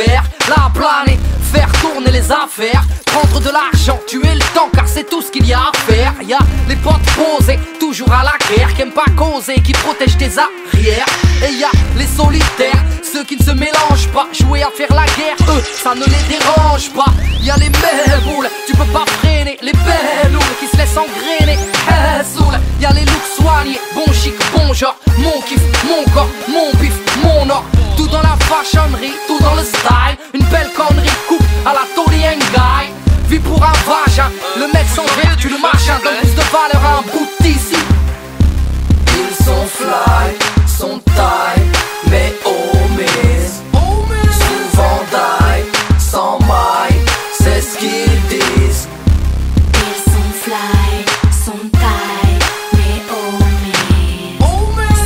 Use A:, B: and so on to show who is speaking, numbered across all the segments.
A: faire la planète, faire tourner les affaires, prendre de l'argent, tuer le temps car c'est tout ce qu'il y a à faire. Y'a les potes posés, toujours à la guerre, qui aiment pas causer, qui protègent tes arrières. Et y'a les solitaires, ceux qui ne se mélangent pas, jouer à faire la guerre, eux, ça ne les dérange pas. Y'a les boules, tu peux pas freiner, les belles loules qui se laissent engrainer. Y'a les looks soignés, bon chic, bon genre, mon kiff, mon corps, mon bif, mon or. Tout dans la fashionerie, tout dans le style. Une belle connerie, coupe à la Tony Guy. Vie pour un vagin, le mec sans vertu, le machin donne plus de valeur à un bout d'ici. Ils sont fly, sont taille, mais omise. Souvent die, sans maille, c'est ce qu'ils disent.
B: Ils sont fly, sont taille, mais omise.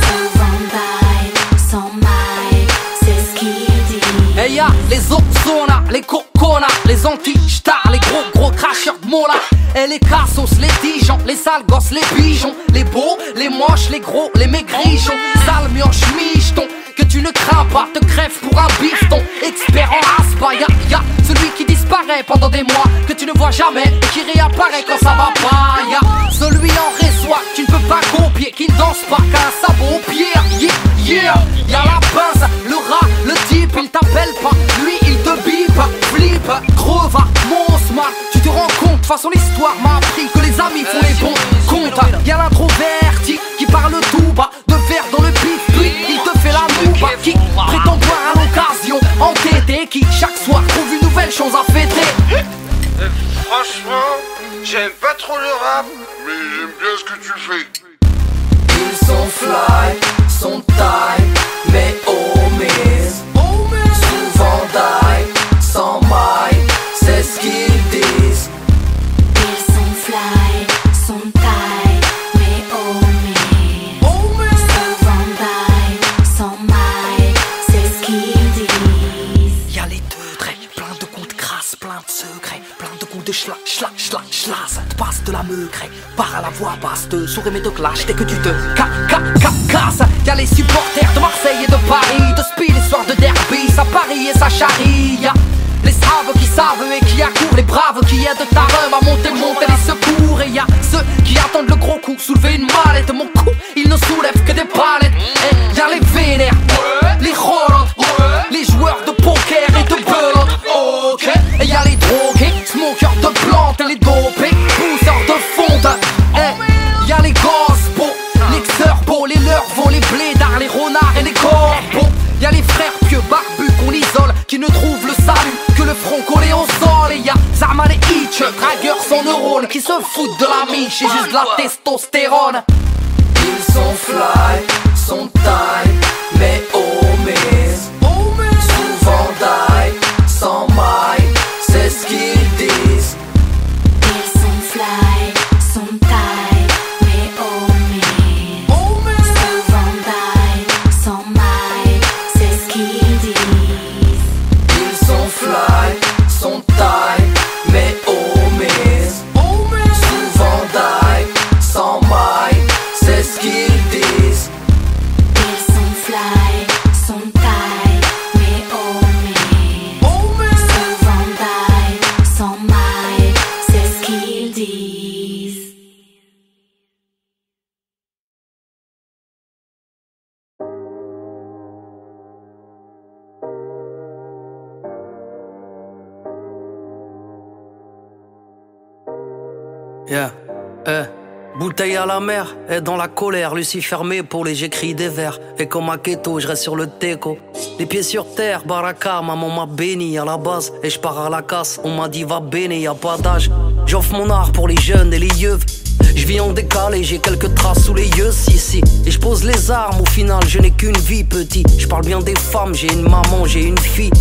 B: Souvent die, sans maille, c'est ce qu'ils disent.
A: Et y'a les Ozona, les Cocona, les anti-stars, les gros cracheurs de mola. Et les cassos, les Dijon, les sales gosses, les pigeons, les beaux, les moches, les gros, les maigrichons. Sale mioche, micheton, que tu ne crains pas, te crèves pour un bifton. Expert en aspa, y'a celui qui disparaît pendant des mois, que tu ne vois jamais et qui réapparaît quand ça va pas. Y'a celui en réseau, tu ne peux pas copier, qui ne danse pas qu'un sabot au pied. Y'a la pince, le rat, le type, il t'appelle pas, lui il te bip, flip, creva, mon smart. Tu te rends compte, de toute façon l'histoire m'a appris que les amis font les bons comptes. Y'a l'introverti qui parle tout bas, de verre dans le pif, puis il te fait la nouba, qui prétend boire à l'occasion, entêté, qui chaque soir trouve une nouvelle chose à fêter.
C: Franchement, j'aime pas trop le rap, mais j'aime bien ce que tu fais.
A: Ils sont fly, sont taille, mais omise. Souvent die, sans maille, c'est ce qu'ils disent.
B: Ils sont fly, sont taille, mais omise. Souvent die, sans maille, c'est ce qu'ils disent.
A: Y'a les deux traits, plein de coups de crasse, plein de secrets, plein de coups de schlass, te passe de la meugret, part à la voix basse, te souris mais te clash dès que tu te casses. Y'a les supporters de Marseille et de Paris, de Spi, les soirs de derby, ça parie et ça charrie. Y'a les saves qui savent et qui accourent, les braves qui aident ta rhum à monter les secours. Et y'a ceux qui attendent le gros coup, soulever une mallette, mon coup, il ne soulève que des palettes. Et y'a les vénères, les rolottes, les joueurs de poker et de belote, ok. Et y'a les drogués, smokers de plantes, les dopés, pousseurs de fonte. Et y'a les gospos, les xerbos, les lurvos, les blédards, les renards et les corbeaux. Y'a les frères pieux barbus qu'on isole, qui ne trouvent le salut que le front collé au sol. Et y'a Zarman et Hitch, dragueurs sans neurones, qui se foutent de la miche et juste de la testostérone. Ils sont fly, sont taille, mais omise. Souvent die, sans maille, c'est ce qu'ils disent.
B: Ils sont fly, sont taille, mais omise. Souvent die, sans maille, c'est ce qu'ils disent.
A: Ils sont fly, sont taille, mais omise. Souvent die, sans maille, c'est ce qu'ils disent.
B: Ils sont fly, sont taille, mais omise. Souvent die, sans maille, c'est ce qu'ils disent.
D: Yeah, bouteille à la mer, et dans la colère, Lucie fermée pour les j'écris des vers. Et comme à Keto, je reste sur le teco. Les pieds sur terre, baraka, maman m'a béni à la base. Et je pars à la casse, on m'a dit va béni, y a pas d'âge. J'offre mon art pour les jeunes et les yeux. Je vis en décalé, j'ai quelques traces sous les yeux, si. Et je pose les armes, au final, je n'ai qu'une vie, petit. Je parle bien des femmes, j'ai une maman, j'ai une fille.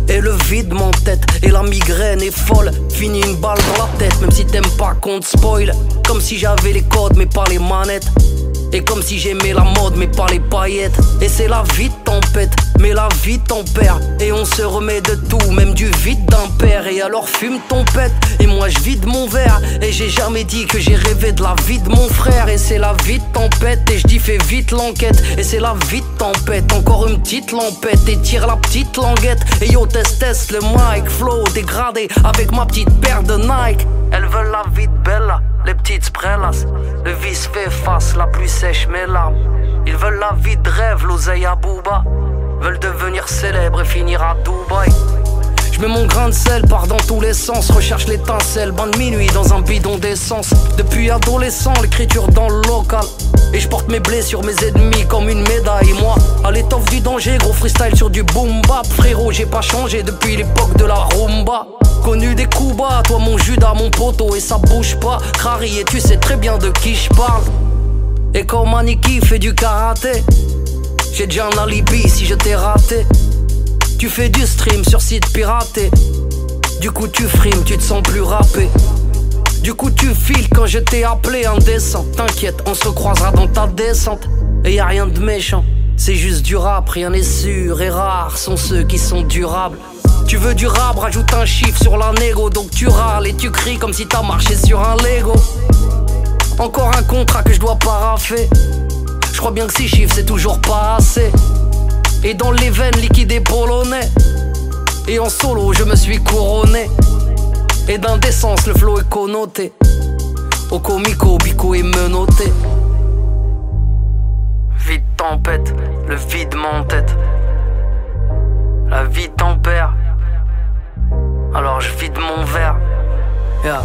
D: Et le vide m'entête, et la migraine est folle. Fini une balle dans la tête, même si t'aimes pas qu'on te spoil. Comme si j'avais les codes mais pas les manettes. Et comme si j'aimais la mode mais pas les paillettes. Et c'est la vie de tempête, mais la vie tempère. Et on se remet de tout, même du vide d'un père. Et alors fume ton pète, et moi je vide mon verre. Et Et j'ai jamais dit que j'ai rêvé de la vie de mon frère. Et c'est la vie de tempête, et je dis fais vite l'enquête. Et c'est la vie de tempête, encore une petite lampette. Et tire la petite languette, et yo test le mic. Flow dégradé avec ma petite paire de Nike. Elles veulent la vie de Bella, les petites sprellas. Le vice fait face, la pluie sèche mes larmes. Ils veulent la vie de rêve, l'oseille à Booba. Veulent devenir célèbres et finir à Dubaï. Je mets mon grain de sel, pars dans tous les sens. Recherche l'étincelle, bain de minuit dans un bidon d'essence. Depuis adolescent, l'écriture dans le local. Et je porte mes blessures, mes ennemis comme une médaille. Moi, à l'étoffe du danger, gros freestyle sur du boom bap. Frérot, j'ai pas changé depuis l'époque de la rumba. Connu des coups bas, toi mon Judas, mon poteau. Et ça bouge pas, Crary, et tu sais très bien de qui je parle. Et comme Aniki fait du karaté, j'ai déjà un alibi si je t'ai raté. Tu fais du stream sur site piraté. Du coup tu frimes, tu te sens plus rappé. Du coup tu files quand je t'ai appelé indécent. T'inquiète, on se croisera dans ta descente. Et y a rien de méchant, c'est juste du rap, rien n'est sûr. Et rares sont ceux qui sont durables. Tu veux du rap, rajoute un chiffre sur la négo. Donc tu râles et tu cries comme si t'as marché sur un Lego. Encore un contrat que je dois paraffer. Je crois bien que 6 chiffres c'est toujours pas assez. Et dans les veines liquide et polonais. Et en solo je me suis couronné. Et d'indécence le flow est connoté. Au comico, bico est menotté. Vide tempête, le vide m'entête. La vie tempère. Alors je vide mon verre. Yeah.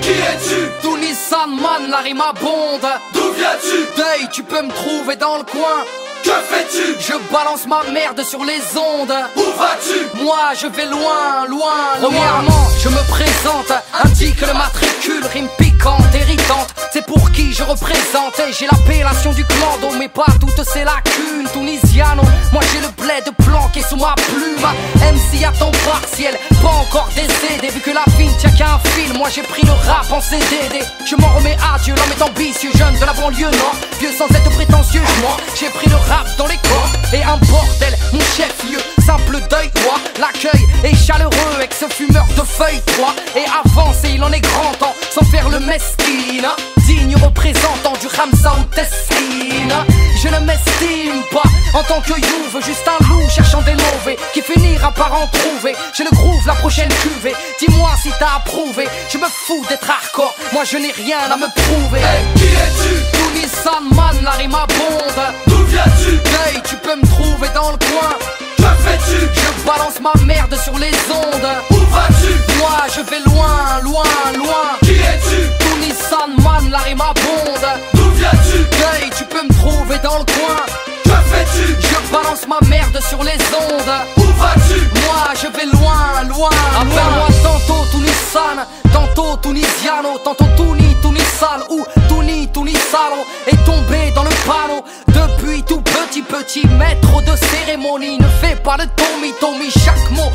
A: Qui es-tu? Tout Nissan man, la rime abonde. D'où viens-tu? Deuil, tu peux me trouver dans le coin. Que fais-tu? Je balance ma merde sur les ondes. Où vas-tu? Moi je vais loin, loin, loin. Premièrement, je me présente, indique le matricule, rime piquante, irritante. C'est pour qui je représente. Et j'ai l'appellation du clando, mais pas toutes ces lacunes. Tunisiano, moi j'ai le bled planqué sous ma plume. MC à temps partiel, pas encore décédé. Vu que la vie ne tient qu'à un fil, moi j'ai pris le rap en CDD. Je m'en remets à Dieu, l'homme est ambitieux, jeune de la banlieue nord. Vieux sans être prétentieux, moi j'ai pris le rap dans les corps. Et un bordel, mon chef-lieu, simple deuil, toi. L'accueil est chaleureux avec ce fumeur de feuilles, toi. Et avancer, il en est grand temps, sans faire le mesquine. Digne représentant du Ramsa ou Tesline. Je ne m'estime pas en tant que youve, juste un loup cherchant des mauvais qui finira par en trouver. J'ai le groove, la prochaine cuvée. Dis-moi si t'as approuvé. Je me fous d'être hardcore, moi je n'ai rien à me prouver. Hey, qui es-tu? Tout Nissan man, la rime abonde. D'où viens-tu? Hey, tu peux me trouver dans le coin. Que fais-tu? Je balance ma merde sur les ondes. Où vas-tu? Moi je vais loin, loin, loin. Qui es-tu? Tout Nissan man, la rime abonde. D'où viens-tu? Hey, tu peux me trouver dans le coin. Que fais-tu? Je balance ma merde sur les ondes. Où vas-tu? Moi je vais loin, loin, appelle-moi tantôt Tunissan, tantôt Tunisiano, tantôt Tunisal ou Tunisalo. Est tombé dans le panneau depuis tout petit maître de cérémonie. Ne fais pas le Tommy, chaque mot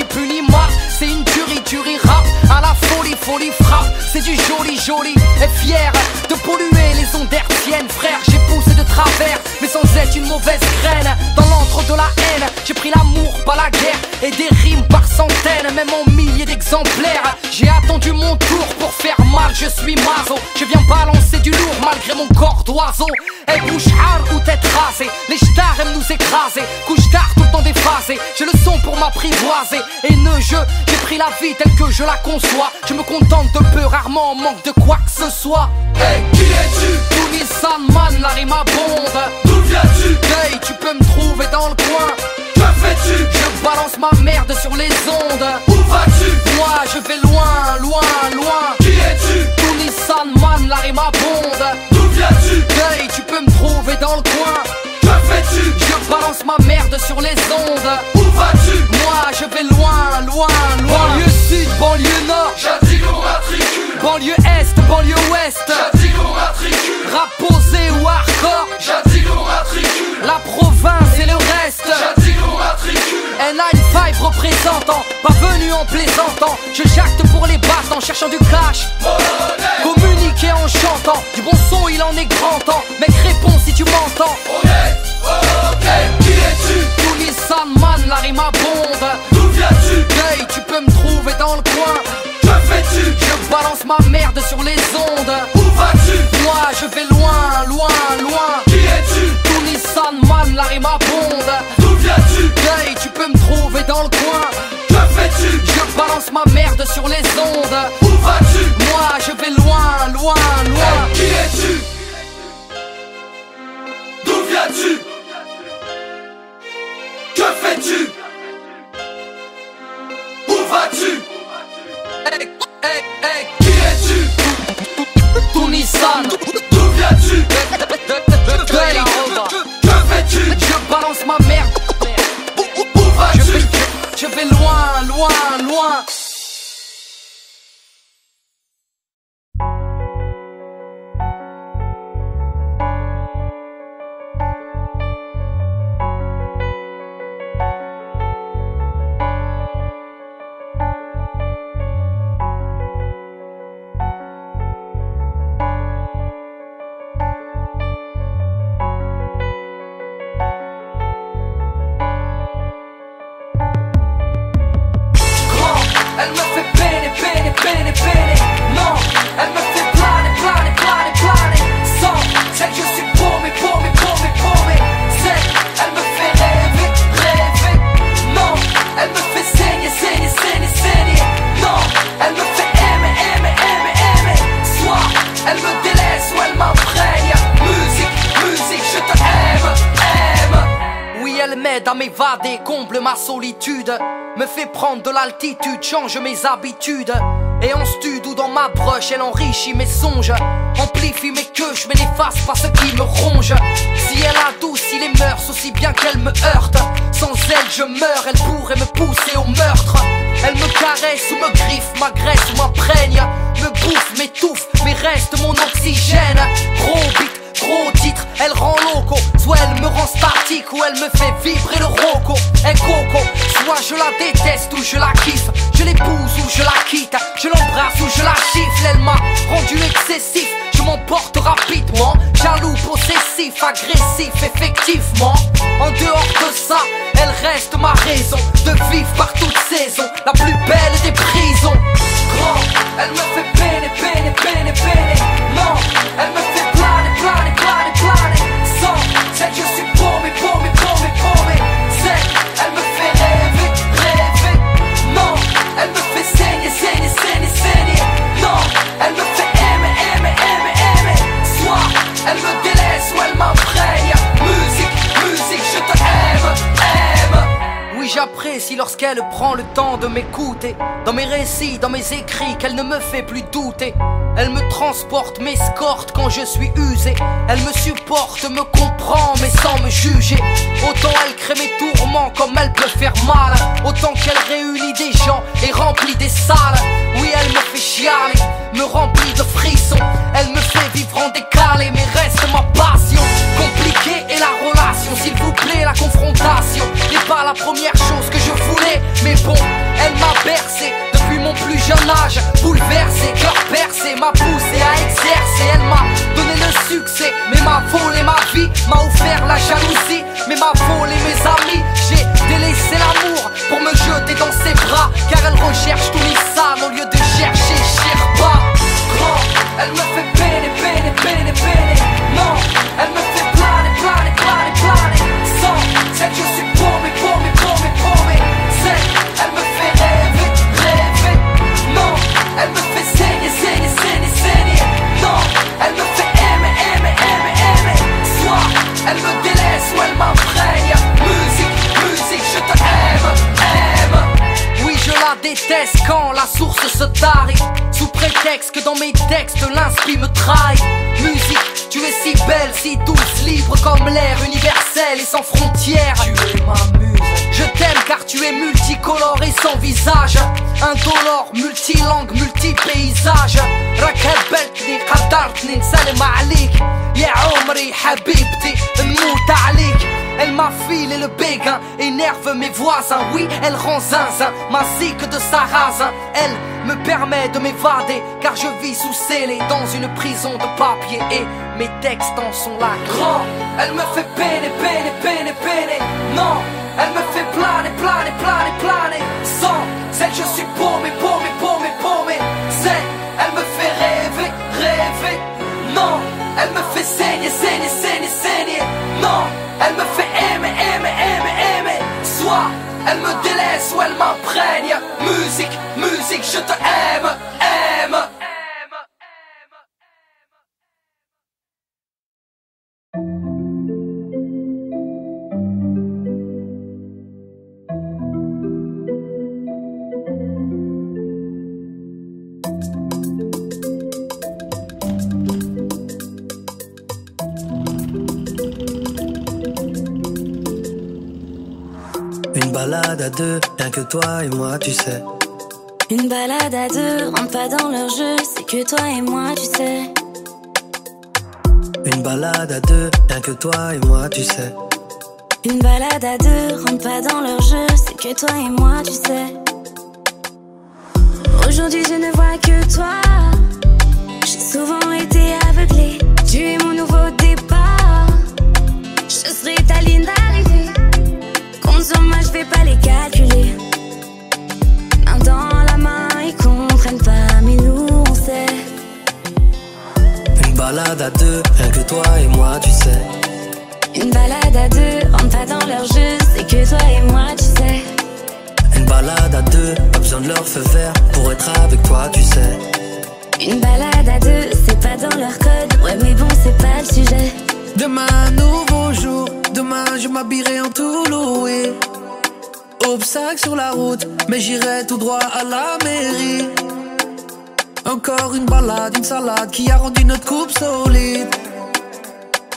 A: puni marche. C'est une tuerie rap à la folie frappe. C'est du joli et fier de polluer les ondes hertziennes. Frère, j'ai poussé de travers, mais sans être une mauvaise graine. Dans l'antre de la haine, j'ai pris l'amour, pas la guerre. Et des rimes par centaines, même en milliers d'exemplaires. J'ai attendu mon tour pour faire mal, je suis maso. Je viens balancer du lourd malgré mon corps d'oiseau. Et bouche hard ou tête rasée, les stars aiment nous écraser. Couche tard tout le temps déphasé, j'ai le son pour m'apprivoiser. Et j'ai pris la vie telle que je la conçois. Je me contente de peu, rarement en manque de quoi que ce soit. Hey, qui es-tu? Tout Nissan man, la rime ma bonde.
C: D'où viens-tu?
A: Hey, tu peux me trouver dans le coin.
C: Que fais-tu?
A: Je balance ma merde sur les ondes.
C: Où vas-tu?
A: Moi je vais loin, loin, loin.
C: Qui es-tu?
A: Tony Sandman, la rime abonde.
C: D'où viens-tu?
A: Hey, tu peux me trouver dans le coin.
C: Que fais-tu?
A: Je balance ma merde sur les ondes.
C: Où vas-tu?
A: Moi je vais loin, loin, loin. Banlieue sud, banlieue nord.
C: J'indique au matricule.
A: Banlieue est, banlieue ouest.
C: J'indique au matricule.
A: Rap posé ou hardcore.
C: J'indique au matricule.
A: La province et le reste.
C: J'indique au matricule.
A: N95 représentant, pas venu en plaisantant. Je jacte pour les battes en cherchant du cash.
C: Monnaie.
A: Communiquer en chantant, du bon son il en est grand temps. Mec réponds si tu m'entends.
C: On est ok. Qui es-tu?
A: Tony Sandman, la rime abonde.
C: D'où viens-tu?
A: Hey, tu peux me trouver dans le coin.
C: Que fais-tu?
A: Je balance ma merde sur les ondes.
C: Où vas-tu?
A: Moi je vais loin, loin, loin.
C: Qui es-tu?
A: Tony Sandman, la rime abonde.
C: D'où viens-tu?
A: Hey, tu peux me trouver dans le coin.
C: Que fais-tu?
A: Je balance ma merde sur les ondes.
C: Où vas-tu?
A: Moi je vais loin, loin, loin.
C: Qui es-tu? D'où viens-tu? Que fais-tu? Où vas-tu?
A: Hey, hey, hey.
C: Qui es-tu?
A: Tony San.
C: D'où viens-tu?
A: Hey,
C: Que fais-tu?
A: je balance ma merde.
C: Où vas-tu?
A: Je vais loin, loin, loin. Elle me fait peiner, peiner, peiner, peiner. Non, elle me fait planer, planer, planer, planer. Sans celle je suis paumé, paumé, paumé, paumé. Celle, elle me fait rêver, rêver. Non, elle me fait saigner, saigner, saigner, saigner. Non, elle me fait aimer, aimer, aimer, aimer. Soit elle me délaisse ou elle m'imprègne. Musique, musique, je te aime, aime. Oui, elle m'aide à m'évader, comble ma solitude. Me fait prendre de l'altitude, change mes habitudes. Et en stud ou dans ma broche, elle enrichit mes songes. Amplifie mes queues, mais n'efface pas ce qui me ronge. Si elle adoucit les mœurs aussi bien qu'elle me heurte. Sans elle je meurs, elle pourrait me pousser au meurtre. Elle me caresse ou me griffe, m'agresse ou m'imprègne. Me bouffe, m'étouffe, mais reste mon oxygène. Gros beat, gros titre, elle rend loco. Soit elle me rend statique ou elle me fait vibrer le roco. Un coco, soit je la déteste ou je la kiffe. Je l'épouse ou je la quitte. Je l'embrasse ou je la gifle. Elle m'a rendu excessif, je m'emporte rapidement. Jaloux, possessif, agressif, effectivement. En dehors de ça, elle reste ma raison de vivre par toute saison, la plus belle des prisons. Grand, elle me fait peiner, peiner, peiner, peiner. Non, elle me fait planer, planer, planer, planer. Sans celle je suis paumé, paumé, paumé, paumé. Celle, elle me fait rêver, rêver. Non, elle me fait saigner, saigner, saigner, saigner. Non, elle me fait aimer, aimer, aimer, aimer. Soit elle me délaisse ou elle m'imprègne. Musique, musique, je te aime, aime. Oui, j'apprécie lorsqu'elle prend le temps de m'écouter. Dans mes récits, dans mes écrits, qu'elle ne me fait plus douter. Elle me transporte, m'escorte quand je suis usé. Elle me supporte, me comprend, mais sans me juger. Autant elle crée mes tourments comme elle peut faire mal. Autant qu'elle réunit des gens et remplit des salles. Oui, elle me fait chialer, me remplit de frissons. Elle me fait vivre en décalé, mais reste ma passion. Compliquée est la relation, s'il vous plaît, la confrontation n'est pas la première chose que je voulais. Mais bon, elle m'a bercé depuis mon plus jeune âge. Bouleversé, cœur percé, m'a poussé à exercer. Elle m'a donné le succès, mais m'a volé ma vie. M'a offert la jalousie, mais m'a volé mes amis. J'ai délaissé l'amour pour me jeter dans ses bras, car elle recherche tout Nissan au lieu de chercher Sherpa. Grand, elle me fait peiner, peiner, peiner, peiner. Non, elle me fait planer, planer, planer, planer. Sans celle je suis paumé, paumé, paumé, paumé. Celle, elle me fait rêver, rêver. Non, elle me fait saigner, saigner, saigner, saigner. Non, elle me fait aimer, aimer, aimer, aimer. cesse quand la source se tarit, sous prétexte que dans mes textes l'inspire me trahit. Musique, tu es si belle, si douce, libre comme l'air, universel et sans frontières. Tu es ma muse. Je t'aime car tu es multicolore et sans visage, indolore, multilangue, multipaysage. راك هبلتني قدرتني نسلم عليك يا عمري حبيبتي نموت عليك. Elle m'affile et le béguin énerve mes voisins. Oui, elle rend zinzin ma zik de sarrasin. Elle me permet de m'évader car je vis sous scellé dans une prison de papier et mes textes en sont là grands. Elle me fait peiner, peiner, peiner, peiner. Non, elle me fait planer, planer, planer, planer. Sans celle je suis paumé, paumé, paumé, paumé. C'est, elle me fait rêver, rêver. Non, elle me fait saigner, saigner, saigner, saigner. Non, elle me fait aimer, aimer, aimer, aimer. Soit elle me délaisse ou elle m'imprègne. Musique, musique, je te aime, aime.
D: Une balade à deux, rien que toi et moi, tu sais.
B: Une balade à deux, rentre pas dans leur jeu, c'est que toi et moi, tu sais.
D: Une balade à deux, rien que toi et moi, tu sais.
B: Une balade à deux, rentre pas dans leur jeu, c'est que toi et moi, tu sais. Aujourd'hui je ne vois que toi, j'ai souvent été aveuglée. Tu es mon nouveau départ, je serai ta ligne d'arrivée. Compte sur moi, je vais pas les calculer. Main dans la main, ils comprennent pas, mais nous on sait.
D: Une balade à deux, rien que toi et moi, tu sais.
B: Une balade à deux, rentre pas dans leur jeu, c'est que toi et moi, tu sais.
D: Une balade à deux, pas besoin de leur feu vert pour être avec toi, tu sais.
B: Une balade à deux, c'est pas dans leur code, ouais mais bon c'est pas le sujet.
D: Demain, nouveau jour, demain je m'habillerai en tout loué. Obstacle sur la route, mais j'irai tout droit à la mairie. Encore une balade, une salade qui a rendu notre couple solide.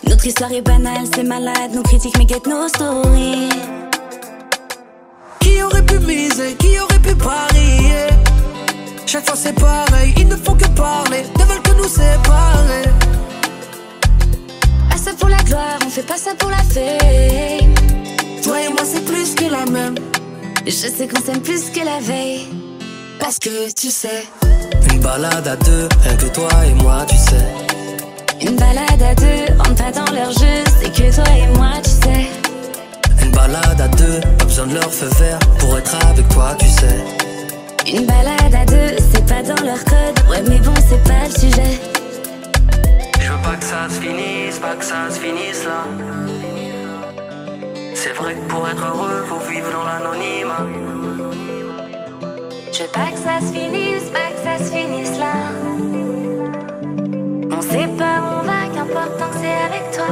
B: Notre histoire est banale, c'est malade, nos critiques mais guettent nos stories.
D: Qui aurait pu miser, qui aurait pu parier? Chaque fois c'est pareil, ils ne font que parler, ne veulent que nous séparer.
B: Pas ça pour la gloire, on fait pas ça pour la fame.
D: Toi et moi c'est plus que la même.
B: Je sais qu'on s'aime plus que la veille,
D: parce que tu sais. Une balade à deux, rien que toi et moi, tu sais.
B: Une balade à deux, rentre pas dans leur jeu, c'est que toi et moi, tu sais.
D: Une balade à deux, pas besoin de leur feu vert pour être avec toi, tu sais.
B: Une balade à deux, c'est pas dans leur code, ouais mais bon c'est pas le sujet.
D: Je veux pas que ça se finisse, pas que ça se finisse là. C'est vrai que pour être heureux, faut vivre dans l'anonymat.
B: Je veux pas que ça se finisse, pas que ça se finisse là. On sait pas où on va, qu'importe tant que c'est avec toi.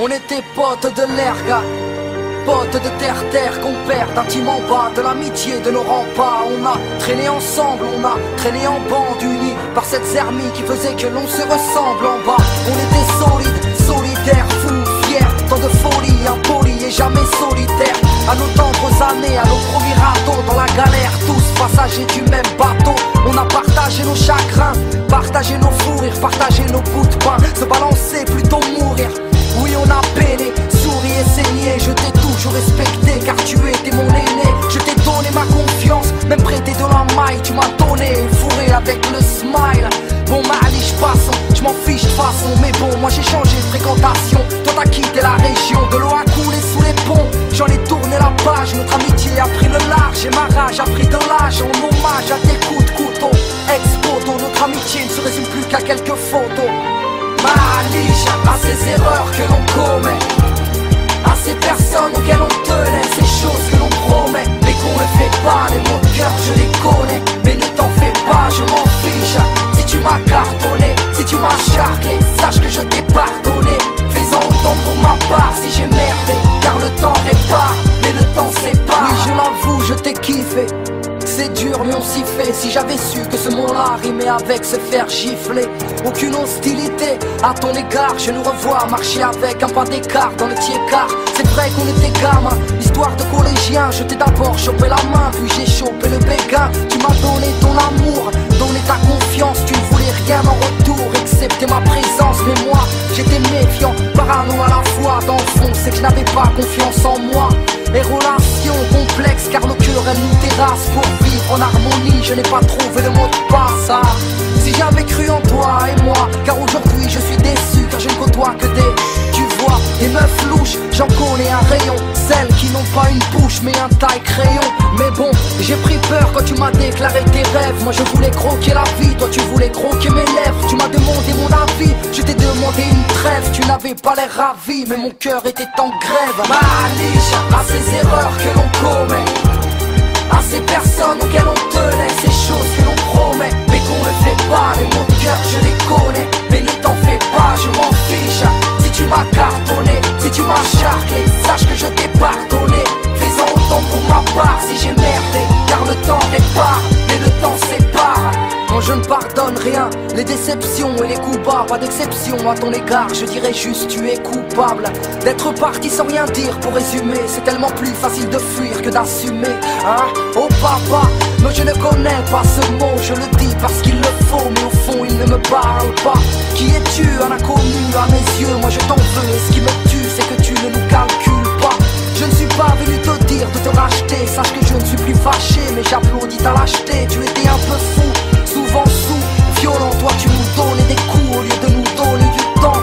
A: On était potes de l'erga, potes de terre-terre, compères d'intimement bas, de l'amitié de nos remparts. On a traîné ensemble, on a traîné en bande unie par cette zermie qui faisait que l'on se ressemble en bas. On était solides, solidaires, fous, fiers, tant de folie, impolis et jamais solitaires. À nos tendres années, à nos premiers radeaux, dans la galère, tous passagers du même bateau. On a partagé nos chagrins, partagé nos fous rires, partagé nos bouts de pain, se balancer plutôt mourir. Oui on a peiné, souri et saigné. Je t'ai toujours respecté car tu étais mon aîné. Je t'ai donné ma confiance, même prêté de la maille. Tu m'as donné une fourrée avec le smile. Bon Mali, je passe, je m'en fiche de façon. mais bon, moi j'ai changé de fréquentation. Toi t'as quitté la région, de l'eau a coulé sous les ponts. J'en ai tourné la page, notre amitié a pris le large. Et ma rage a pris de l'âge, en hommage à tes coups de couteau. Ex-photo, notre amitié ne se résume plus qu'à quelques photos. Maliche à ces erreurs que l'on commet, à ces personnes auxquelles on tenait, ces choses que l'on promet, mais qu'on ne fait pas. Les mots de cœur je les connais, mais ne t'en fais pas, je m'en fiche. Si tu m'as cartonné, si tu m'as charclé, sache que je t'ai pardonné. Fais-en autant pour ma part si j'ai merdé, car le temps répare, mais le temps sépare. Oui je l'avoue, je t'ai kiffé. C'est dur mais on s'y fait. Si j'avais su que ce mot-là rimait avec se faire gifler. Aucune hostilité à ton égard. Je nous revois marcher avec un pas d'écart dans le tiers-quart. C'est vrai qu'on était gamins, histoire de collégien. Je t'ai d'abord chopé la main, puis j'ai chopé le béguin. Tu m'as donné ton amour, donné ta confiance. Tu ne voulais rien en retour, excepté ma présence. Mais moi, j'étais méfiant, parano à la fois. Dans le fond, c'est que je n'avais pas confiance en moi. Les relations complexes car nos cœurs elles nous terrassent. Pour vivre en harmonie je n'ai pas trouvé le mot de passe. Ah, si j'avais cru en toi et moi, car aujourd'hui je suis déçu car je ne côtoie que des, tu vois, des meufs louches. J'en connais un rayon, celles qui n'ont pas une bouche mais un taille crayon. Mais bon, j'ai pris peur quand tu m'as déclaré tes rêves. Moi je voulais croquer la vie, toi tu voulais croquer mes lèvres. Tu m'as demandé mon avis, je t'ai demandé une trêve. Tu n'avais pas l'air ravi mais mon cœur était en grève. Maliche à ces erreurs que l'on commet, à ces personnes auxquelles on tenait, ces choses que l'on promet, mais qu'on ne fait pas. Les mots de cœur je les connais, mais ne t'en fais pas, je m'en fiche. Si tu m'as cartonné, si tu m'as charclé, sache que je t'ai pardonné. Fais-en autant pour ma part si j'ai merdé, car le temps répare, mais le temps sépare. Quand je ne pardonne rien, les déceptions et les coups bas, pas d'exception à ton égard, je dirais juste tu es coupable d'être parti sans rien dire. Pour résumer, c'est tellement plus facile de fuir que d'assumer, hein. Oh papa, mais je ne connais pas ce mot, je le dis parce qu'il le faut, mais au fond il ne me parle pas. Qui es-tu, un inconnu à mes yeux, moi je t'en veux, et ce qui me tue c'est que tu ne nous calcules pas. Je ne suis pas venu te dire de te racheter, sache que je ne suis plus fâché, mais j'applaudis ta lâcheté. Tu étais un peu fou, souvent sous, violent, toi tu nous donnais des coups au lieu de nous donner du temps.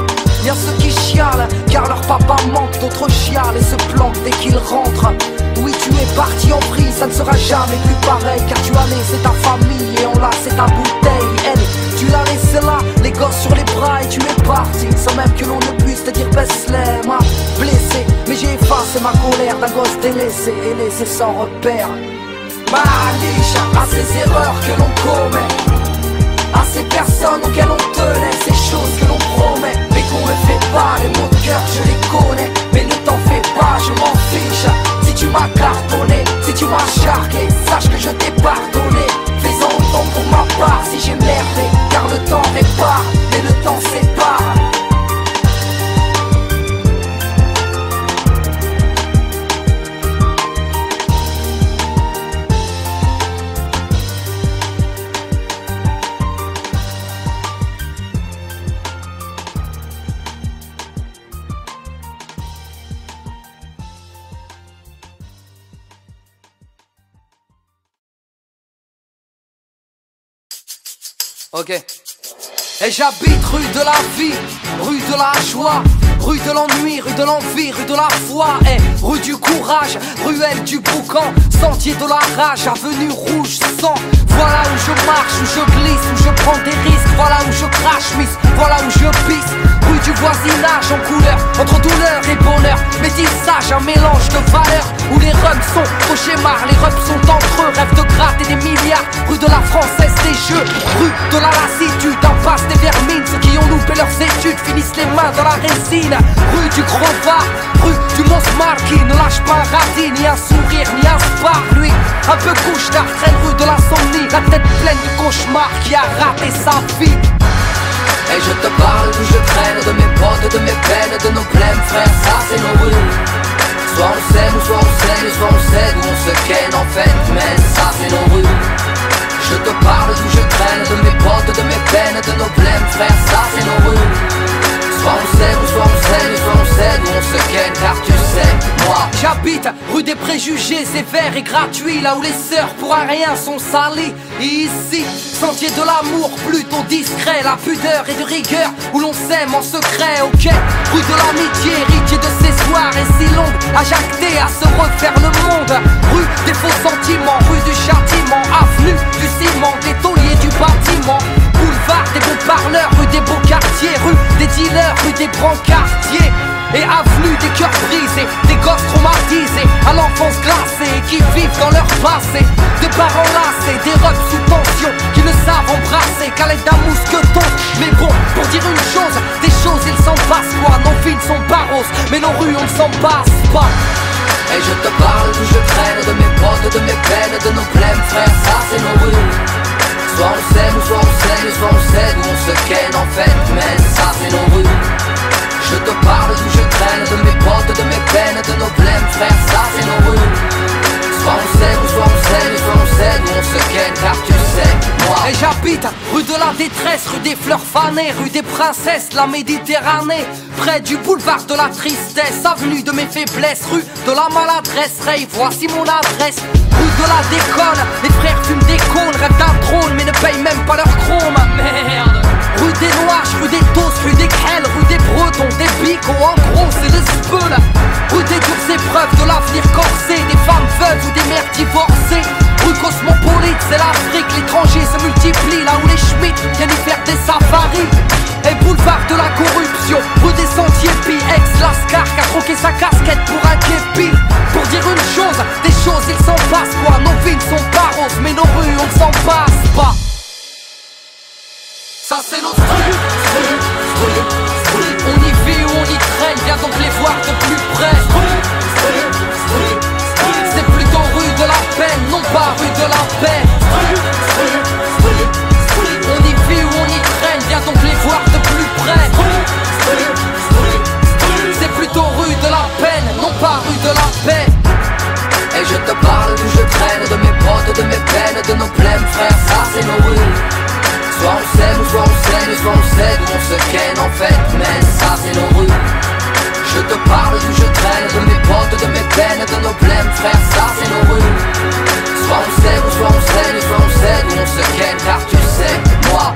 A: Y'a ceux qui chialent, car leur papa manque, d'autres chialent et se planquent dès qu'ils rentrent. Oui tu es parti en vrille, ça ne sera jamais plus pareil, car tu as laissé ta famille et on laissé ta bouteille. Elle, tu l'as laissé là, les gosses sur les bras et tu es parti, sans même que l'on ne puisse te dire baisse-les. M'a blessé, mais j'ai effacé ma colère d'un gosse délaissé et laissé sans repère. Maliche à ces erreurs que l'on commet, à ces personnes auxquelles on tenait, ces choses que l'on promet, mais qu'on ne fait pas. Les mots de cœur je les connais, mais ne t'en fais pas, je m'en fiche. Si tu m'as cartonné, si tu m'as charqué, sache que je t'ai pardonné. Fais-en autant pour ma part si j'ai merdé, car le temps répare, mais le temps sépare.
D: Ok. Et j'habite rue de la vie, rue de la joie, rue de l'ennui, rue de l'envie, rue de la foi, et rue du courage, ruelle du boucan, sentier de la rage, avenue rouge sang. Voilà où je marche, où je glisse, où je prends des risques, voilà où je crache, miss, voilà où je pisse. Rue du voisinage en couleur, entre douleur et bonheur, métissage, un mélange de valeurs, où les rums sont au schéma, les rums sont entre eux, rêve de gratter des milliards. Rue de la Française des Jeux, rue de la lassitude, impasse des vermines, ceux qui ont loupé leurs études finissent les mains dans la résine. Rue du Crova, rue du Mont-Smart, qui ne lâche pas un radis, ni un sourire, ni un spar. Lui, un peu couche-tard, traîne rue de l'insomnie, la tête pleine de cauchemars, qui a raté sa vie.
A: Et je te parle d'où je traîne, de mes potes, de mes peines, de nos blèmes, frère, ça c'est nos rues. Soit on s'aime, ou soit on s'aime, soit on cède, ou on se ken en fait, mais ça c'est nos rues. Je te parle d'où je traîne, de mes potes, de mes peines, de nos blèmes, frère, ça c'est nos rues. Soit on s'aime, ou soit on s'aime, soit on cède, ou on se ken, car tu sais, moi
D: j'habite
A: j'habite rue des préjugés sévères et gratuits, là où les sœurs pour un rien sont salies. Et ici, sentier de l'amour plutôt discret, la pudeur et de rigueur où l'on s'aime en secret. Ok, rue de l'amitié, héritier de ces soirées si longues, à jacter, à se refaire le monde. Rue des faux sentiments, rue du châtiment, avenue du ciment, des tauliers du bâtiment. Boulevard des beaux parleurs, rue des beaux quartiers, rue des dealers, rue des brancardiers. Et avenue des cœurs brisés, des gosses traumatisés, à l'enfance glacée, qui vivent dans leur passé. Des parents lassés, des robes sous tension, qui ne savent embrasser qu'à l'aide d'un mousqueton. Mais bon, pour dire une chose, des choses il s'en passe quoi. Nos villes sont barros, mais nos rues on ne s'en passe pas.
D: Et je te parle d'où je traîne, de mes potes, de mes peines, de nos blèmes, frère, ça c'est nos rues. Soit on s'aime, ou soit on s'aime, soit on cède, ou on se ken en fait, mais ça c'est nos rues. Je te parle d'où je traîne, de mes potes, de mes peines, de nos blèmes, frère, ça c'est nos rues. Soit on s'aime, ou soit on s'aime, soit on cède, ou on se ken, car tu sais, moi.
A: Et j'habite rue de la détresse, rue des fleurs fanées, rue des princesses, la Méditerranée. Près du boulevard de la tristesse, avenue de mes faiblesses, rue de la maladresse. Ray, voici mon adresse. Rue de la déconne, les frères fument des cônes, rêvent d'un trône, mais ne payent même pas leur chrome. Merde. Rue des Noirs, rue des Tosses, rue des Crelles, rue des Bretons, des Bicots, en gros c'est le speul. Rue des dures épreuves de l'avenir corsé, des femmes veuves ou des mères divorcées. Rue cosmopolite, c'est l'Afrique, l'étranger se multiplie, là où les Schmitt viennent y faire des safaris. Et boulevard de la corruption, rue des Sentiers Pis, ex-Lascar qui a troqué sa casquette pour un képi. Pour dire une chose, des choses il s'en passe quoi. Nos villes sont pas roses, mais nos rues on ne s'en passe pas. Ça c'est notre rue. On y vit ou on y traîne, viens donc les voir de plus près. C'est plutôt rue de la peine, non pas rue de la paix. On y vit ou on y traîne, viens donc les voir de plus près. C'est plutôt rue de la peine, non pas rue de la paix.
D: Et je te parle d'où je traîne, de mes potes, de mes peines, de nos blèmes, frère, ça c'est nos rues. Soit on s'aime, soit on s'aime, soit on cède, ou on se ken en fait, mais ça c'est nos rues. Je te parle d'où je traîne, de mes potes, de mes peines, de nos blèmes, frère, ça c'est nos rues. Soit on s'aime, soit on s'aime, soit on cède, ou on se ken, car tu sais, moi.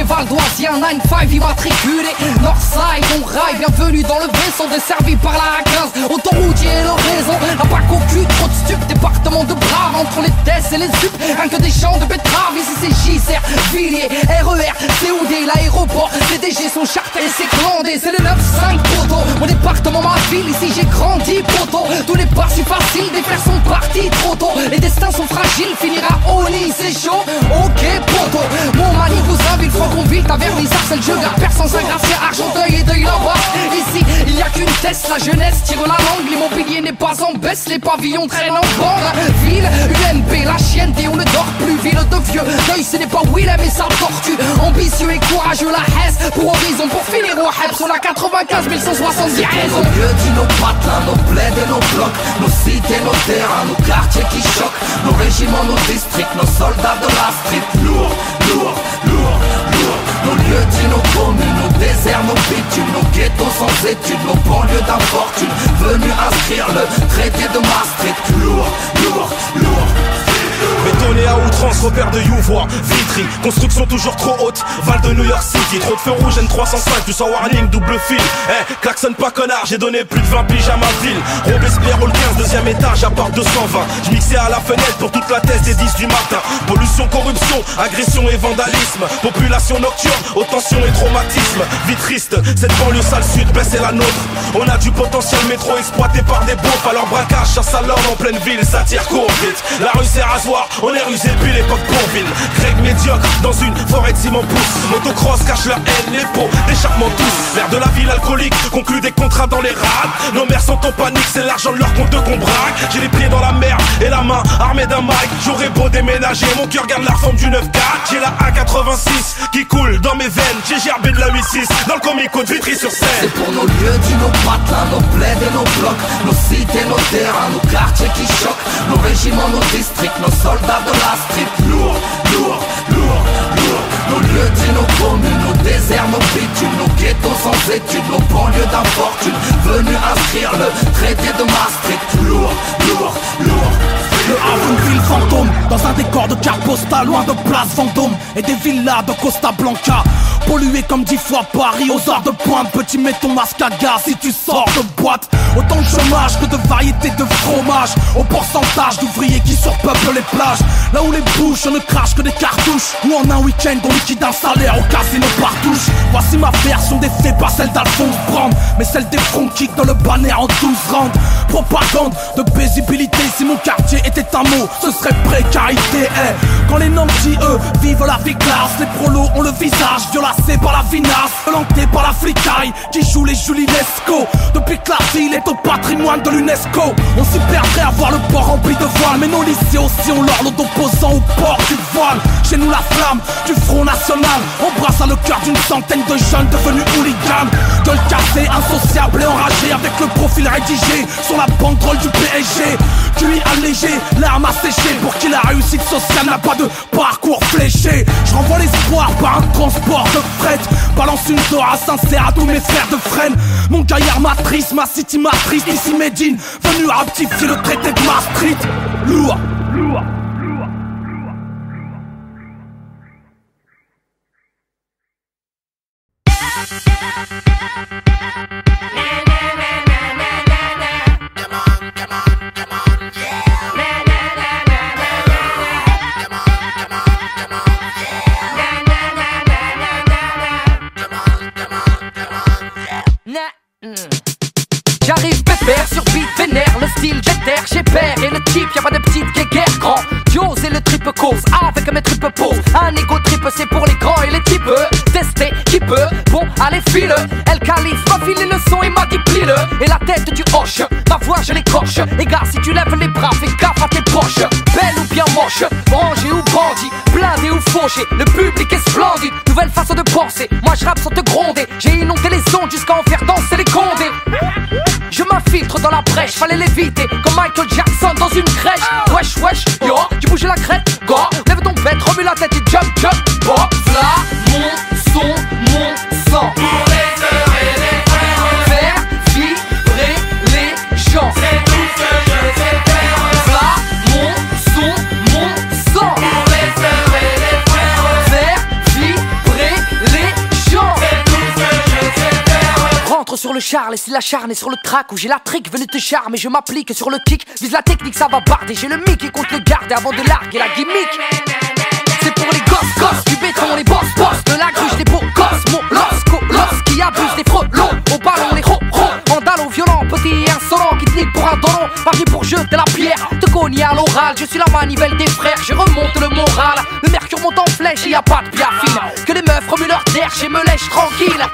A: Valdoisien, 9-5 immatriculé Northside, on raille, bienvenue dans le vaisseau desservi par la A15. Autoroutier et l'horaison, la PAC au cul, trop de stup, département de Brave, entre les tests et les sup, rien que des champs de betteraves. Ici c'est JCR, Villiers, RER, COD, l'aéroport, les DG sont chartés, c'est glandé, c'est le 9-5 poteau. Mon département, ma ville, ici j'ai grandi poteau. Tous les pas si faciles, des frères sont partis trop tôt. Les destins sont fragiles, finira au lit, c'est chaud, ok poteau. Mon mani vous savez, il faut qu'on vite à vernissage, c'est le jeu gars, personne Saint-Gratien, Argenteuil et Deuil là-bas. Ici, il n'y a qu'une test, la jeunesse tire la langue, l'immobilier n'est pas en baisse, les pavillons traînent en bande. Ville, UMP, la chienne, et on ne dort plus, ville de vieux. Deuil, ce n'est pas Willem et sa tortue. Ambitieux et courageux, la Hesse, pour horizon, pour finir au Heb, sur la 95 170 raisons.
D: Nos lieux dit nos patelins, nos bleds et nos blocs, nos cités, nos terrains, nos quartiers qui choquent, nos régiments, nos districts, nos soldats de la street. Lourd, lourd, lourd, lourd. Nos lieux dit nos communes, nos déserts, nos bitumes, nos ghettos sans études, nos banlieues d'infortune, venus inscrire le traité de Maastricht. Lourd, lourd, lourd.
E: Bétonné à outrance, repère de Youvois, Vitry, construction toujours trop haute, Val de New York City, trop de feux rouges, N305, du sans warning, double fil. Klaxonne pas connard, j'ai donné plus de 20 piges à ma ville. Robespierre au 15, 15e étage à part 220. Je mixais à la fenêtre pour toute la thèse des 10 du matin. Pollution, corruption, agression et vandalisme. Population nocturne, haute tension et traumatisme. Vie triste, cette banlieue sale sud, ben c'est la nôtre. On a du potentiel métro exploité par des beaufs. Alors braquage, chasse à l'ordre en pleine ville, ça tire court vite. La rue c'est rasoir, on est rusé depuis l'époque Bourville. Greg médiocre, dans une forêt de ciment pousse. Motocross cache leur haine, les pots, d'échappement tous. L'air de la ville alcoolique, conclut des contrats dans les rades. Nos mères sont en panique, c'est l'argent de leur compte qu'on braque. J'ai les pieds dans la merde et la main armée d'un mic. J'aurais beau déménager, mon cœur garde la forme du 9-4. J'ai la A86 qui coule dans mes veines. J'ai gerbé de la 8-6 dans le comico de Vitry-sur-Seine.
A: C'est pour nos lieux, nos patelins, nos plaids et nos blocs, nos cités, nos terrains, nos quartiers qui choquent, nos régiments, nos districts, nos soldats de la street. Lourd, lourd, lourd, lourd. Nos lieux, nos communes, nos déserts, nos bitumes, nos ghettos sans études, nos banlieues d'infortune, venus inscrire le traité de Maastricht. Lourd, lourd, lourd.
F: Le Havre, une ville fantôme, dans un décor de carte postale, loin de Place Vendôme et des villas de Costa Blanca. Pollué comme 10 fois Paris, aux heures de pointe, petit mets ton masque à gaz si tu sors de boîte. Autant de chômage que de variété de fromage, au pourcentage d'ouvriers qui surpeuplent les plages. Là où les bouches ne crachent que des cartouches, ou en un week-end on liquide un salaire au casino partouche. Voici ma version des faits, pas celle d'Alphonse Brand, mais celle des front kicks dans le banner en 12 rounds. Propagande de paisibilité, si mon quartier était un mot, ce serait précarité. Quand les nantis, eux, vivent la vie classe, les prolos ont le visage violacé par la vinasse, planté par la flicaille qui joue les Julinesco. Depuis que la ville est au patrimoine de l'UNESCO, on s'y perdrait à voir le port rempli de voiles, mais nos lycées aussi ont l'ordre d'opposants au port du voile. Chez nous la flamme du Front National embrasse à le cœur d'une centaine de jeunes devenus hooligans. Gueule cassée, insociable et enragé, avec le profil rédigé sur la banderole du PSG. QI allégé, l'arme asséchée, pour qui la réussite sociale n'a pas de parcours fléché. Je renvoie l'espoir par un transport de fret, balance une Dora sincère à tous mes frères de frêne. Mon gaillard matrice, ma city matrice, ici Médine, venu à rectifier le traité de Maastricht. Lourd, lourd.
A: J'arrive pépère sur beat vénère, le style j'éterre, j'ai père et le type, y'a pas de petite guéguerre. Grand, diose et le triple cause, avec mes triples poses. Un ego triple c'est pour les grands et les types. Tester qui peut, bon allez file. Elle calife, m'a filé le son et m'a dit plie-le. Et la tête du hoche, ma voix je l'écorche. Et gars si tu lèves les bras, fais gaffe à tes proches. Belle ou bien moche, branché ou bandit, blindé ou fauché, le public est splendide. Nouvelle façon de penser, moi je rappe sans te gronder. J'ai inondé les ondes jusqu'à en faire danser les condés. Je m'infiltre dans la brèche, fallait l'éviter comme Michael Jackson dans une crèche. Wesh wesh, yo, tu bouges la crête, go. Lève ton bête, remue la tête et jump jump. Hop là, mon son, mon sang. Pour les heures et les frères, faire vibrer les gens. C'est tout ce que je sais faire. Là, mon son, mon sang. Pour les heures et les frères, faire vibrer les gens. C'est tout ce que je sais faire. Rentre sur le char, laisse la charne et sur le track où j'ai la trick venu te charmer. Je m'applique sur le kick, vise la technique, ça va barder. J'ai le mic qui compte le garder avant de larguer la gimmick. C'est pour les gosses du béton, les boss de la gruche, des beaux gosses. Mon los qui abuse des frelons. Au ballon, les ro vandalo violent, petit et insolent qui te nique pour un dolon. Pas venu pour jeter la pierre, te cogner à l'oral. Je suis la manivelle des frères, je remonte le moral. Le mercure monte en flèche et y a pas de biafine. Que les meufs remuent leur derche et me lèchent tranquille.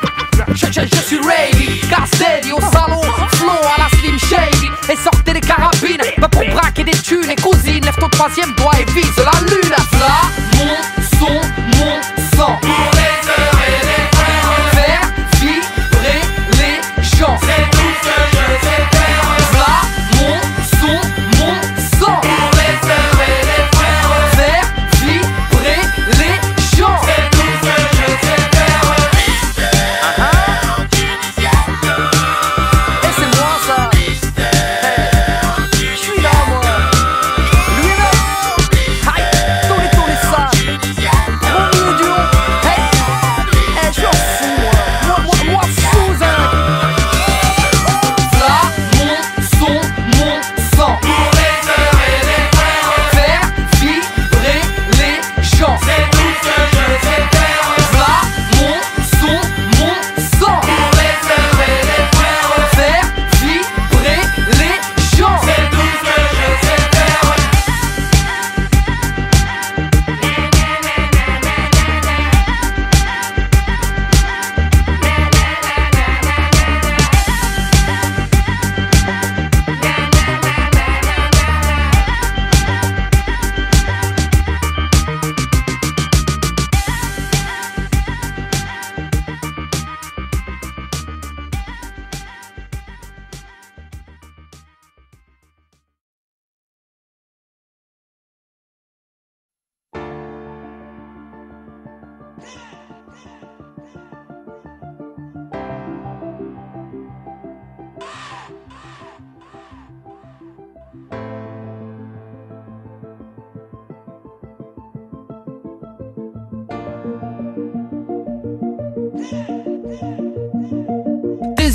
A: Je suis ready, Castelli au salon, flow à la Slim Shady. Et sortez les carabines, bah pour braquer des thunes. Et cousine, lève ton troisième doigt et vise la lune. Là, mon son, mon sang. Pour les heures et les frères, faire vibrer les gens. C'est tout ce que je sais faire. Là, mon son, mon sang. Pour les heures et les frères, faire vibrer les gens. C'est tout ce que je sais faire. Et c'est moi ça. Je suis là moi. Lui là. Aïe, tournez ça.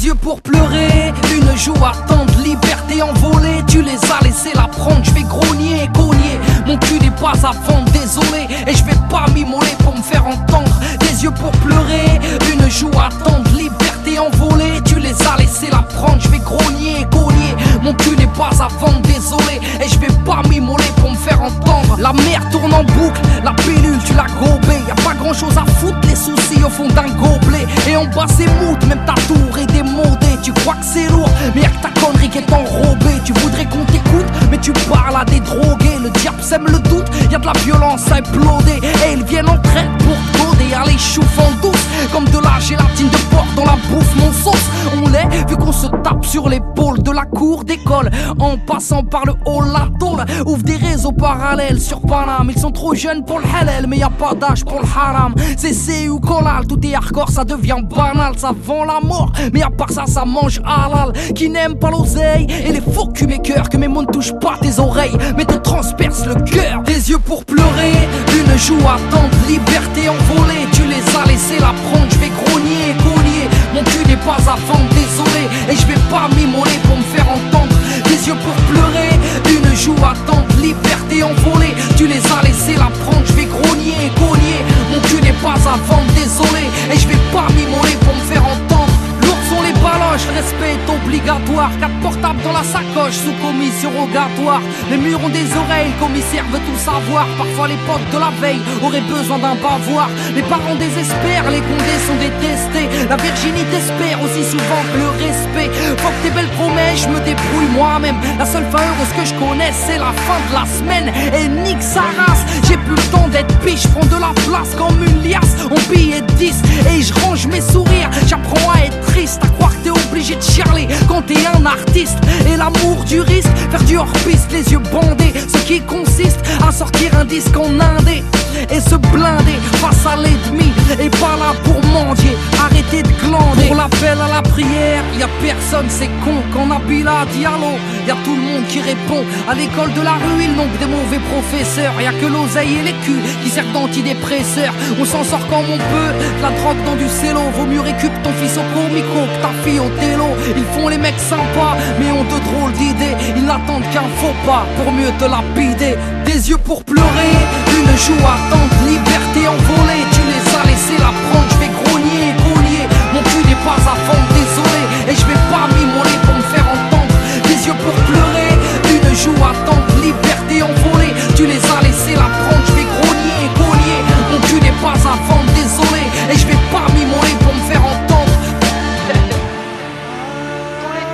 A: yeux pour pleurer, une joue attendre, liberté envolée. Tu les as laissés la prendre, je vais grogner et cogner. Mon cul n'est pas à vendre, désolé. Et je vais pas m'immoler pour me faire entendre. Des yeux pour pleurer, une joue attendre, liberté envolée. Tu les as laissés la prendre, je vais grogner et cogner. Mon cul n'est pas à vendre, désolé. Et je vais pas m'immoler pour me faire entendre. La mer tourne en boucle, la pilule tu l'as gobée. Y'a pas grand chose à foutre, les soucis au fond d'un gobelet. Et en bas c'est mout, même ta tour est démodée. Tu crois que c'est lourd, mais y'a que ta connerie qui est enrobée. Tu voudrais qu'on t'écoute, mais tu parles à des drogués. Le diable sème le doute, y'a de la violence à imploder. Et ils viennent en traite pour coder. Allez chouffe en douce, comme de la gélatine de porc dans la bouffe mon sauce. On l'est, vu qu'on se tape sur l'épaule de la cour d'école. En passant par le hall, la tôle ouvre des réseaux parallèles sur Paname. Ils sont trop jeunes pour le halal, mais y'a pas d'âge pour le haram. C'est C ou collal, tout est hardcore, ça devient banal. Ça vend la mort, mais à part ça, ça mange halal. Qui n'aime pas l'oseille et les faux cul mes cœurs. Que mes mots ne touchent pas tes oreilles, mais te transpercent le cœur. Des yeux pour pleurer, une joue attendre, liberté envolée. Tu les as laissés la prendre, je vais grogner et cogner. Mon cul n'est pas à vendre, désolé. Et je vais pas m'immoler pour me faire entendre. Des yeux pour pleurer, une joue attendre, liberté envolée. Tu les as laissés la prendre, je vais grogner et cogner. Mon cul n'est pas à vendre, désolé. Et je vais pas m'immoler pour me faire entendre. Lourds sont les baloches, le respect est obligatoire. 4 portables dans la sacoche, sous commission rogatoire. Les murs ont des oreilles, le commissaire veut tout savoir. Parfois les potes de la veille auraient besoin d'un bavoir. Les parents désespèrent, les condés sont détestés. La virginité espère aussi souvent que le respect. Faut que tes belles promesses, je me débrouille moi-même. La seule fin heureuse que je connaisse, c'est la fin de la semaine. Et nique sa race, j'ai plus le temps d'être piche. Je prends de la place comme une liasse en billets de 10. Et je range mes sourires, j'apprends à être triste. À croire que t'es obligé de chialer quand t'es un artiste. Et l'amour du risque, faire du hors-piste, les yeux bandés. Ce qui consiste à sortir un disque en indé et se blinder face à l'ennemi. Et pas là pour mendier, arrêtez de glander. Pour l'appel à la prière, y'a personne, c'est con. Quand Nabila dit allô, y'a tout le monde qui répond. À l'école de la rue, ils n'ont que des mauvais professeurs. Y'a que l'oseille et les culs qui servent d'antidépresseurs. On s'en sort comme on peut, la drogue dans du cello. Vaut mieux récup ton fils au comico que ta fille au télo. Ils font les mecs sympas, mais ont de drôles d'idées. Ils n'attendent qu'un faux pas pour mieux te lapider. Des yeux pour pleurer, une joue attendre, liberté envolée. Tu les as laissés la prendre, je vais grogner et cogner. Mon cul n'est pas à vendre, désolé. Et je vais pas m'immoler pour me faire entendre. Des yeux pour pleurer, une joue attendre, liberté envolée. Tu les as laissés la prendre, je vais grogner et cogner. Mon cul n'est pas à vendre, désolé. Et je vais pas m'immoler pour me faire entendre.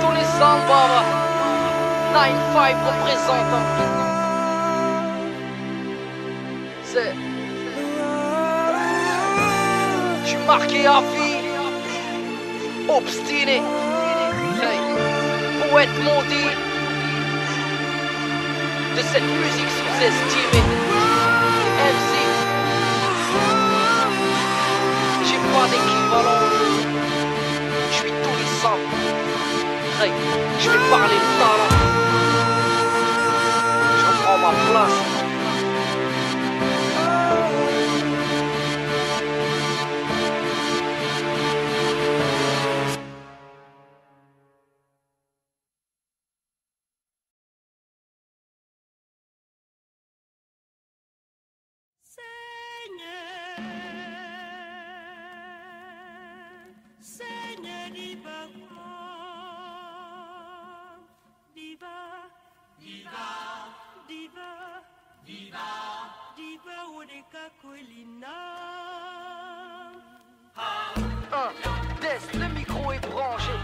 A: tous les samba 9-5 représente. Je suis marqué à vie, obstiné, poète maudit de cette musique sous-estimée. MC, j'ai pas d'équivalent, je suis tous les sangs. Je vais parler le talent, je reprends ma place. Le micro est branché,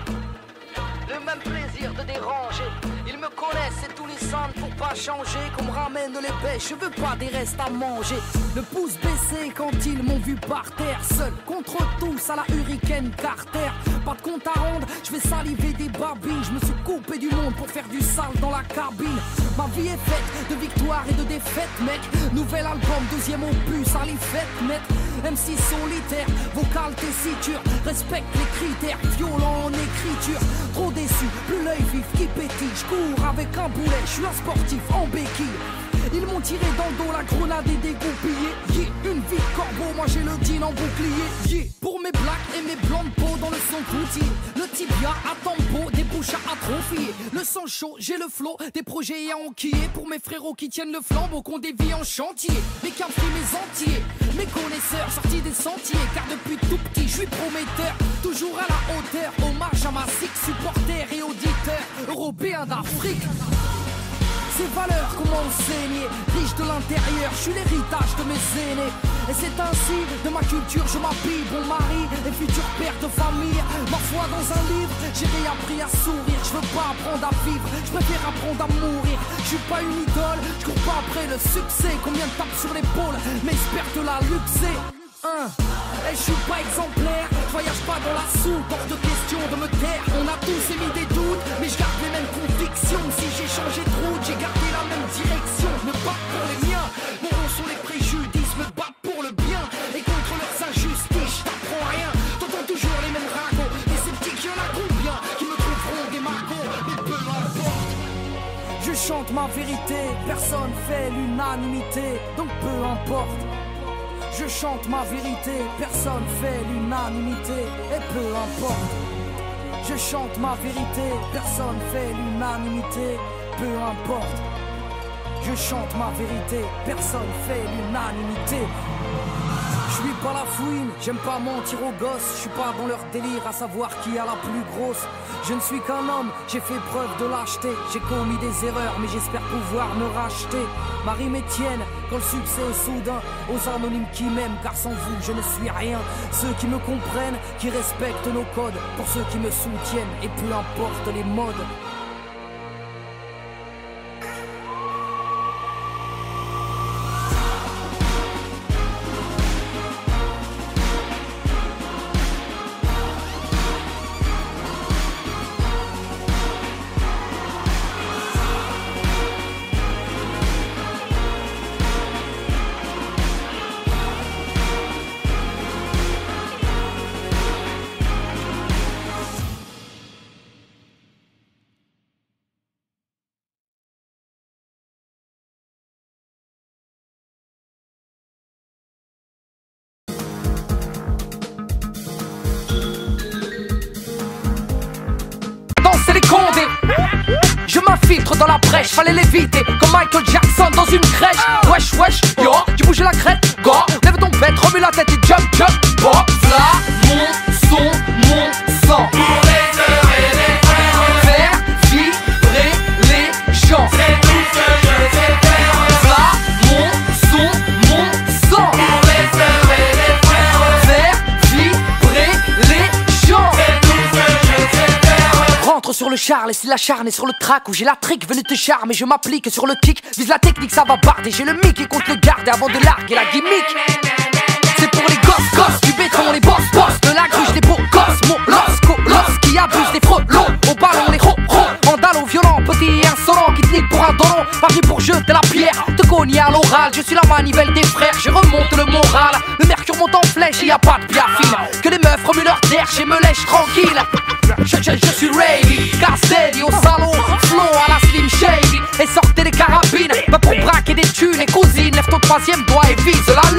A: le même plaisir de déranger. Ils me connaissent, c'est tous les centres pour pas changer. Qu'on me ramène les pêches, je veux pas des restes à manger. Le pouce baissé quand ils m'ont vu par terre. Seul contre tous à la Hurricane Carter. Pas de compte à rendre, je vais saliver des babines. Je me suis coupé du monde pour faire du sale dans la cabine. Ma vie est faite de victoires et de défaites, mec. Nouvel album, deuxième opus, à les fêtes, mec. MC solitaire, vocal tessiture. Respecte les critères, violent en écriture. Trop déçu, plus l'œil vif qui pétille. J'cours avec un boulet, j'suis un sportif en béquille. Ils m'ont tiré dans le dos, la grenade est dégoupillée. Yeah, une vie de corbeau, moi j'ai le jean en bouclier. Yeah, pour
F: Pour mes blagues et mes blancs de peau dans le son d'outils. Le tibia à tempo, des bouches à atrophier. Le sang chaud, j'ai le flow, des projets à enquiller. Pour mes frérots qui tiennent le flambeau, qu'on dévie en chantier. Mes quinfris, mes entiers, mes connaisseurs sortis des sentiers. Car depuis tout petit, je suis prometteur, toujours à la hauteur. Hommage à ma six supporters et auditeurs européens d'Afrique. Ces valeurs qu'on m'a enseignées, riche de l'intérieur, je suis l'héritage de mes aînés. Et c'est ainsi, de ma culture, je m'habille bon mari et futur père de famille. Ma foi dans un livre, j'ai réappris à sourire. Je veux pas apprendre à vivre, je préfère apprendre à mourir. Je suis pas une idole, je cours pas après le succès. Combien de tapes sur l'épaule, mais j'espère te la luxer. Et je suis pas exemplaire, je voyage pas dans la soupe, hors de question de me taire. On a tous émis des doutes, mais je garde les mêmes convictions. Si j'ai changé de route, j'ai gardé la même direction. Me battre pour les miens, mon rond sont les préjudices. Me battre pour le bien, et contre leurs injustices. Je t'apprends rien, t'entends toujours les mêmes ragots. Des sceptiques, y'en a combien qui me trouveront des magots. Mais peu importe, je chante ma vérité, personne fait l'unanimité. Donc peu importe, je chante ma vérité, personne fait l'unanimité, et peu importe. Je chante ma vérité, personne fait l'unanimité, peu importe. Je chante ma vérité, personne fait l'unanimité. Je suis pas la fouine, j'aime pas mentir aux gosses. Je suis pas dans leur délire à savoir qui a la plus grosse. Je ne suis qu'un homme, j'ai fait preuve de lâcheté. J'ai commis des erreurs, mais j'espère pouvoir me racheter. Marie m'étienne, quand le succès est soudain. Aux anonymes qui m'aiment, car sans vous je ne suis rien. Ceux qui me comprennent, qui respectent nos codes. Pour ceux qui me soutiennent, et peu importe les modes. Je m'infiltre dans la brèche, fallait l'éviter comme Michael Jackson dans une crèche. Wesh wesh, yo, tu bouges la crête, go. Lève ton bête, remue la tête et jump jump. Hop là, mon son, mon sang. Pour les heures et les frères, faire vibrer les gens. C'est tout ce que je sais faire. Là, mon son, mon sang. Pour les heures et les frères, faire vibrer les gens. C'est tout ce que je sais faire. Rentre sur le char, laisse l'acharné sur le track où j'ai la trick, venu te charmer, je m'applique sur le kick, vise la technique, ça va barder, j'ai le mic et compte le garder avant de larguer la gimmick. C'est pour les gosses du béton, les boss de la gruche, des beaux gosses, mon los qui abuse des frelons, au ballon les ro vandalo violent, petit et insolent qui te nique pour un dolon, parti pour jeter la pierre, te cogner à l'oral, je suis la manivelle des frères, je remonte le moral, le mercure monte en flèche, y a pas de biafine, que les meufs remuent leur terre, je me lèche tranquille. Je suis ready, Castelli au salon, flow à la Slim Shady. Et sortez les carabines, bah pour braquer des thunes et cousines. Lève ton troisième doigt et vise la